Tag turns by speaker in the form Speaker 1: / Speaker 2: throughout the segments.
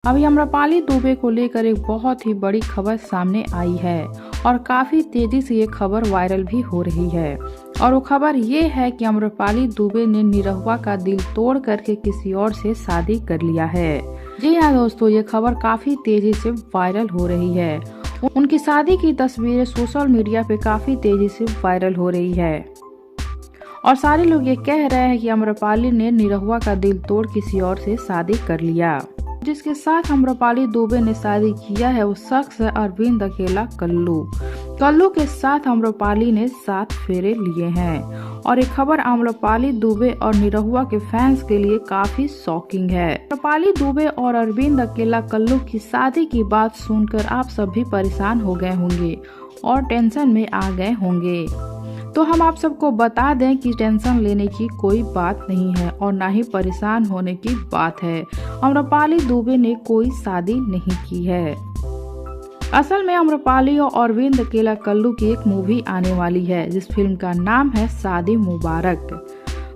Speaker 1: अभी आम्रपाली दुबे को लेकर एक बहुत ही बड़ी खबर सामने आई है और काफी तेजी से ये खबर वायरल भी हो रही है। और वो खबर ये है कि आम्रपाली दुबे ने निरहुआ का दिल तोड़ करके किसी और से शादी कर लिया है। जी हाँ दोस्तों, ये खबर काफी तेजी से वायरल हो रही है। उनकी शादी की तस्वीरें सोशल मीडिया पे काफी तेजी से वायरल हो रही है और सारे लोग ये कह रहे हैं कि आम्रपाली ने निरहुआ का दिल तोड़ किसी और से शादी कर लिया। जिसके साथ आम्रपाली दुबे ने शादी किया है वो शख्स है अरविंद अकेला कल्लू के साथ आम्रपाली ने 7 फेरे लिए हैं और ये खबर आम्रपाली दुबे और निरहुआ के फैंस के लिए काफी शॉकिंग है। आम्रपाली दुबे और अरविंद अकेला कल्लू की शादी की बात सुनकर आप सभी परेशान हो गए होंगे और टेंशन में आ गए होंगे। तो हम आप सबको बता दें कि टेंशन लेने की कोई बात नहीं है और ना ही परेशान होने की बात है। आम्रपाली दुबे ने कोई शादी नहीं की है। असल में आम्रपाली और अरविंद अकेला कल्लू की एक मूवी आने वाली है जिस फिल्म का नाम है शादी मुबारक।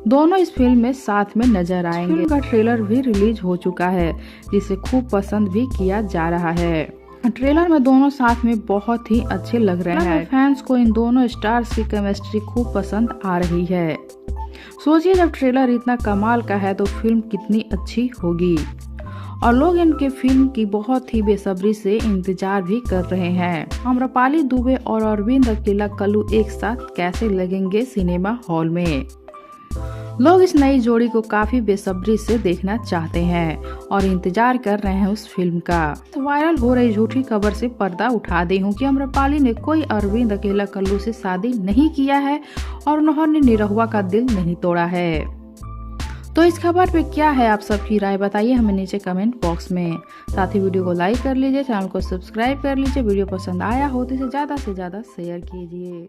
Speaker 1: दोनों इस फिल्म में साथ में नजर आएंगे। फिल्म का ट्रेलर भी रिलीज हो चुका है जिसे खूब पसंद भी किया जा रहा है। ट्रेलर में दोनों साथ में बहुत ही अच्छे लग रहे हैं। फैंस को इन दोनों स्टार्स की केमिस्ट्री खूब पसंद आ रही है। सोचिए जब ट्रेलर इतना कमाल का है तो फिल्म कितनी अच्छी होगी और लोग इनके फिल्म की बहुत ही बेसब्री से इंतजार भी कर रहे हैं। आम्रपाली दुबे और अरविंद अकेला कल्लू एक साथ कैसे लगेंगे सिनेमा हॉल में। लोग इस नई जोड़ी को काफी बेसब्री से देखना चाहते हैं और इंतजार कर रहे हैं उस फिल्म का। तो वायरल हो रही झूठी खबर से पर्दा उठा दी हूँ कि आम्रपाली ने कोई अरविंद अकेला कल्लू से शादी नहीं किया है और उन्होंने निरहुआ का दिल नहीं तोड़ा है। तो इस खबर पे क्या है आप सबकी राय बताइए हमें नीचे कमेंट बॉक्स में। साथ ही वीडियो को लाइक कर लीजिए, चैनल को सब्सक्राइब कर लीजिए। वीडियो पसंद आया हो तो इसे ज्यादा से ज्यादा शेयर कीजिए।